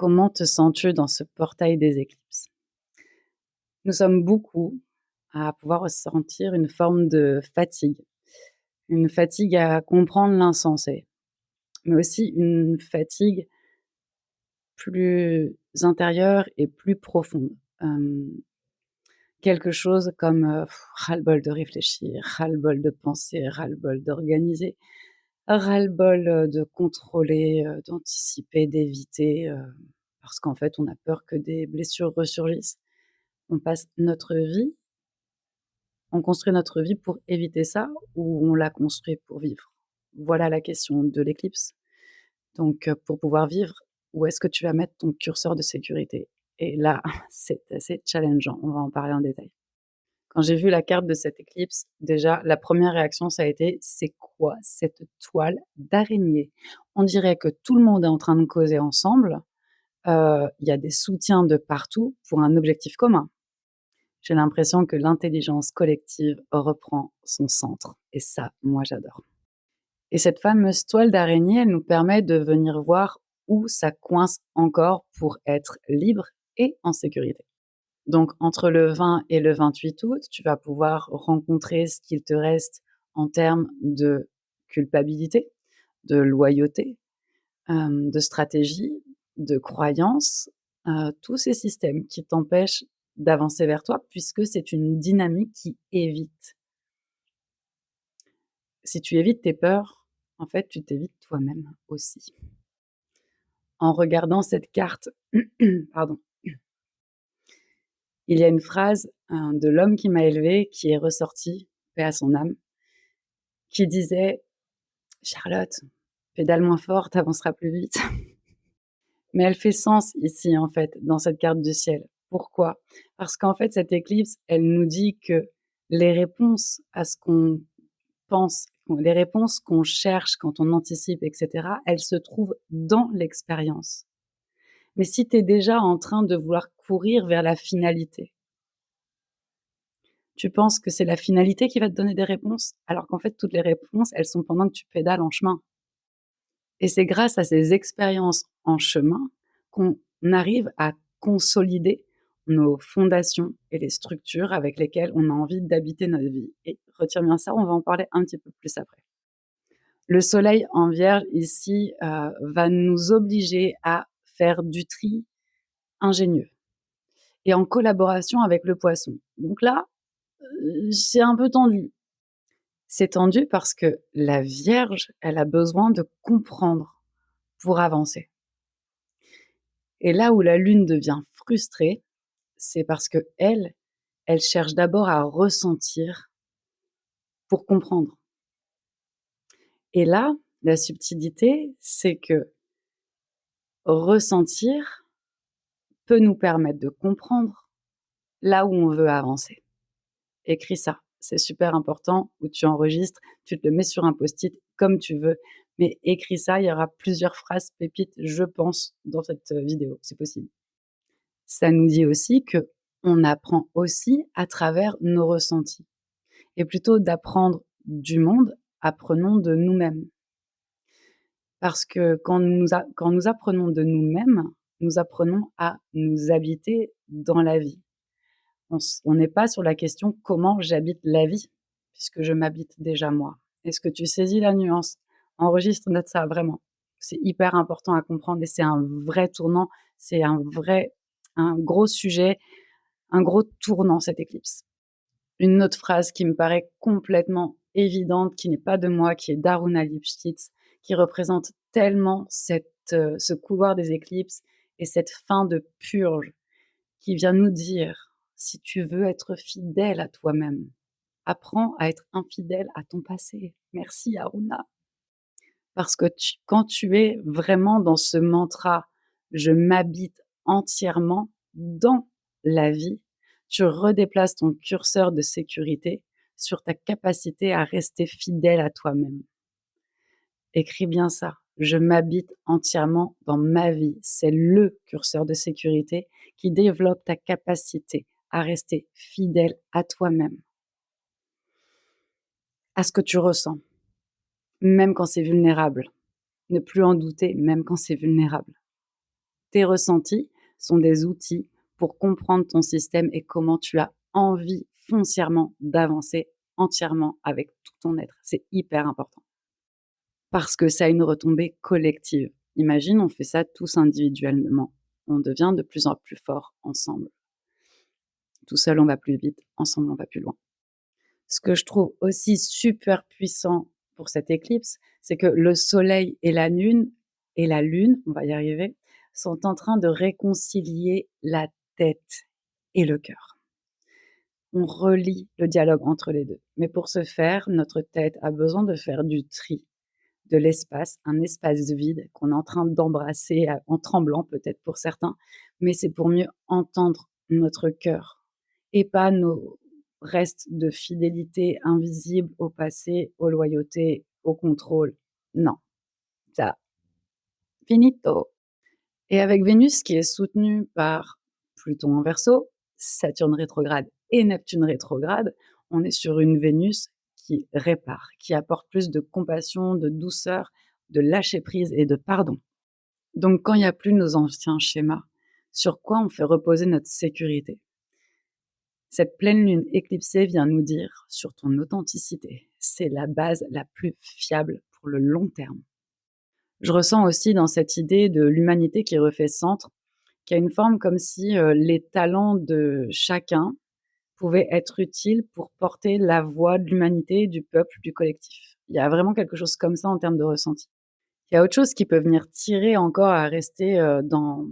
Comment te sens-tu dans ce portail des éclipses? Nous sommes beaucoup à pouvoir ressentir une forme de fatigue. Une fatigue à comprendre l'insensé, mais aussi une fatigue plus intérieure et plus profonde. Hem, Quelque chose comme, ras-le-bol de réfléchir, ras-le-bol de penser, ras-le-bol d'organiser, ras-le-bol, de contrôler, d'anticiper, d'éviter, parce qu'en fait, on a peur que des blessures ressurgissent. On passe notre vie On construit notre vie pour éviter ça ou on la construit pour vivre? Voilà la question de l'éclipse. Donc, pour pouvoir vivre, où est-ce que tu vas mettre ton curseur de sécurité? Et là, c'est assez challengeant. On va en parler en détail. Quand j'ai vu la carte de cette éclipse, déjà, la première réaction, ça a été: «C'est quoi cette toile d'araignée?» On dirait que tout le monde est en train de causer ensemble. Il y a des soutiens de partout pour un objectif commun. J'ai l'impression que l'intelligence collective reprend son centre et ça, moi j'adore. Et cette fameuse toile d'araignée, elle nous permet de venir voir où ça coince encore pour être libre et en sécurité. Donc entre le 20 et le 28 août, tu vas pouvoir rencontrer ce qu'il te reste en termes de culpabilité, de loyauté, de stratégie, de croyance, tous ces systèmes qui t'empêchent d'avancer vers toi puisque c'est une dynamique qui évite. Si tu évites tes peurs, en fait, tu t'évites toi-même aussi. En regardant cette carte, pardon, il y a une phrase, de l'homme qui m'a élevée qui est ressortie, paix à son âme, qui disait: «Charlotte, pédale moins fort, tu avanceras plus vite». Mais elle fait sens ici, en fait, dans cette carte du ciel. Pourquoi? Parce qu'en fait, cette éclipse, elle nous dit que les réponses à ce qu'on pense, les réponses qu'on cherche quand on anticipe, et cetera, elles se trouvent dans l'expérience. Mais si tu es déjà en train de vouloir courir vers la finalité, tu penses que c'est la finalité qui va te donner des réponses, alors qu'en fait, toutes les réponses, elles sont pendant que tu pédales en chemin. Et c'est grâce à ces expériences en chemin qu'on arrive à consolider nos fondations et les structures avec lesquelles on a envie d'habiter notre vie. Et retiens bien ça, on va en parler un petit peu plus après. Le soleil en vierge ici va nous obliger à faire du tri ingénieux et en collaboration avec le poisson. Donc là, c'est un peu tendu. C'est tendu parce que la vierge, elle a besoin de comprendre pour avancer. Et là où la lune devient frustrée, c'est parce que elle cherche d'abord à ressentir pour comprendre. Et là, la subtilité, c'est que ressentir peut nous permettre de comprendre là où on veut avancer. Écris ça, c'est super important, où tu enregistres, tu te le mets sur un post-it comme tu veux, mais écris ça, il y aura plusieurs phrases pépites, je pense, dans cette vidéo, c'est possible. Ça nous dit aussi que on apprend aussi à travers nos ressentis et plutôt d'apprendre du monde, apprenons de nous-mêmes. Parce que quand nous apprenons de nous-mêmes, nous apprenons à nous habiter dans la vie. On n'est pas sur la question: «Comment j'habite la vie?» puisque je m'habite déjà moi. Est-ce que tu saisis la nuance? Enregistre, note ça vraiment. C'est hyper important à comprendre et c'est un vrai tournant, c'est un gros sujet, un gros tournant cette éclipse. Une autre phrase qui me paraît complètement évidente, qui n'est pas de moi, qui est d'Aruna Lipschitz, qui représente tellement ce couloir des éclipses et cette fin de purge qui vient nous dire: «Si tu veux être fidèle à toi-même, apprends à être infidèle à ton passé». Merci Aruna. Parce que quand tu es vraiment dans ce mantra: «Je m'habite entièrement dans la vie», tu redéplaces ton curseur de sécurité sur ta capacité à rester fidèle à toi-même. Écris bien ça: «Je m'habite entièrement dans ma vie». C'est le curseur de sécurité qui développe ta capacité à rester fidèle à toi-même, à ce que tu ressens, même quand c'est vulnérable. Ne plus en douter, même quand c'est vulnérable. Tes ressentis sont des outils pour comprendre ton système et comment tu as envie foncièrement d'avancer entièrement avec tout ton être. C'est hyper important parce que ça a une retombée collective. Imagine, on fait ça tous individuellement. On devient de plus en plus fort ensemble. Tout seul, on va plus vite. Ensemble, on va plus loin. Ce que je trouve aussi super puissant pour cette éclipse, c'est que le soleil et la lune, on va y arriver, sont en train de réconcilier la tête et le cœur. On relie le dialogue entre les deux. Mais pour ce faire, notre tête a besoin de faire du tri, de l'espace, un espace vide qu'on est en train d'embrasser en tremblant peut-être pour certains, mais c'est pour mieux entendre notre cœur et pas nos restes de fidélité invisibles au passé, aux loyautés, au contrôle. Non, ça, finito. Et avec Vénus qui est soutenue par Pluton en Verseau, Saturne rétrograde et Neptune rétrograde, on est sur une Vénus qui répare, qui apporte plus de compassion, de douceur, de lâcher prise et de pardon. Donc quand il n'y a plus nos anciens schémas, sur quoi on fait reposer notre sécurité? Cette pleine lune éclipsée vient nous dire sur ton authenticité. C'est la base la plus fiable pour le long terme. Je ressens aussi dans cette idée de l'humanité qui refait centre, qu'il y a une forme comme si les talents de chacun pouvaient être utiles pour porter la voix de l'humanité, du peuple, du collectif. Il y a vraiment quelque chose comme ça en termes de ressenti. Il y a autre chose qui peut venir tirer encore à rester dans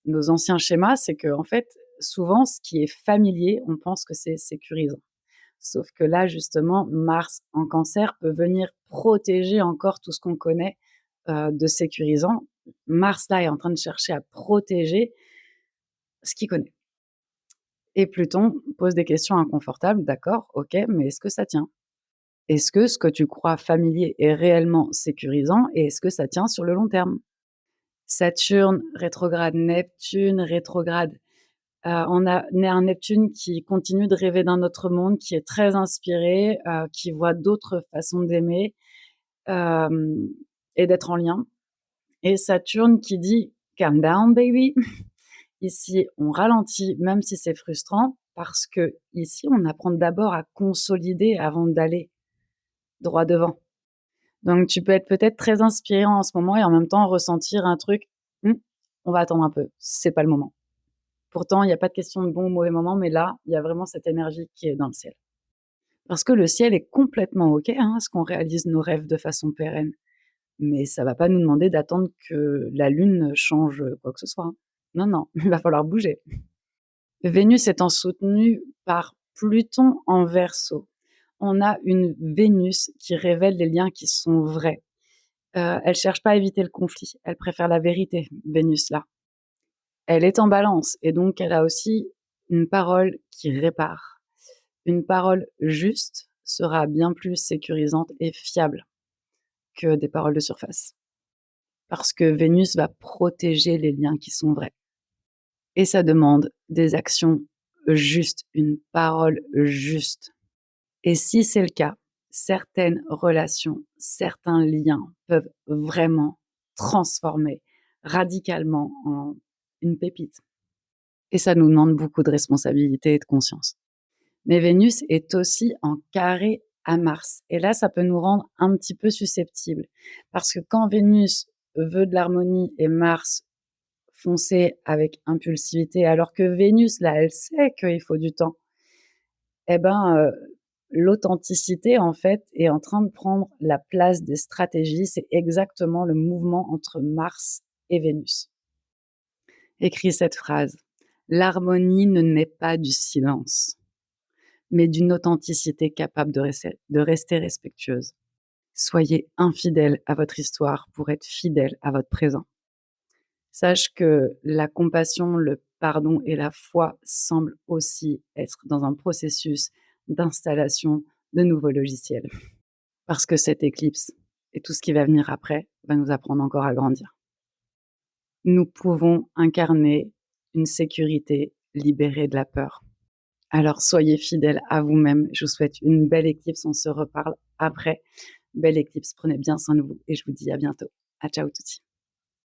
nos anciens schémas, c'est que en fait, souvent, ce qui est familier, on pense que c'est sécurisant. Sauf que là, justement, Mars en Cancer peut venir protéger encore tout ce qu'on connaît de sécurisant. Mars, là, est en train de chercher à protéger ce qu'il connaît. Et Pluton pose des questions inconfortables, d'accord, ok, mais est-ce que ça tient? Est-ce que ce que tu crois familier est réellement sécurisant et est-ce que ça tient sur le long terme? Saturne rétrograde, Neptune rétrograde. On a un Neptune qui continue de rêver d'un autre monde, qui est très inspiré, qui voit d'autres façons d'aimer et d'être en lien. Et Saturne qui dit calm down baby. Ici, on ralentit, même si c'est frustrant, parce que ici, on apprend d'abord à consolider avant d'aller droit devant. Donc, tu peux être peut-être très inspiré en ce moment et en même temps ressentir un truc, on va attendre un peu, c'est pas le moment. Pourtant, il n'y a pas de question de bon ou mauvais moment, mais là, il y a vraiment cette énergie qui est dans le ciel. Parce que le ciel est complètement OK, à ce qu'on réalise nos rêves de façon pérenne. Mais ça va pas nous demander d'attendre que la lune change quoi que ce soit. Non, non, il va falloir bouger. Vénus étant soutenue par Pluton en Verseau, on a une Vénus qui révèle les liens qui sont vrais. Elle cherche pas à éviter le conflit, elle préfère la vérité, Vénus là. Elle est en Balance et donc elle a aussi une parole qui répare. Une parole juste sera bien plus sécurisante et fiable que des paroles de surface. Parce que Vénus va protéger les liens qui sont vrais. Et ça demande des actions justes, une parole juste. Et si c'est le cas, certaines relations, certains liens peuvent vraiment transformer radicalement en une pépite. Et ça nous demande beaucoup de responsabilité et de conscience. Mais Vénus est aussi en carré à Mars. Et là, ça peut nous rendre un petit peu susceptibles. Parce que quand Vénus veut de l'harmonie et Mars foncer avec impulsivité, alors que Vénus, là, elle sait qu'il faut du temps, eh ben, l'authenticité, en fait, est en train de prendre la place des stratégies. C'est exactement le mouvement entre Mars et Vénus. Écris cette phrase. L'harmonie ne naît pas du silence, mais d'une authenticité capable de rester respectueuse. Soyez infidèle à votre histoire pour être fidèle à votre présent. Sache que la compassion, le pardon et la foi semblent aussi être dans un processus d'installation de nouveaux logiciels. Parce que cette éclipse et tout ce qui va venir après va nous apprendre encore à grandir. Nous pouvons incarner une sécurité libérée de la peur. Alors soyez fidèles à vous-même. Je vous souhaite une belle éclipse. On se reparle après. Belle éclipse. Prenez bien soin de vous et je vous dis à bientôt. À ciao tutti.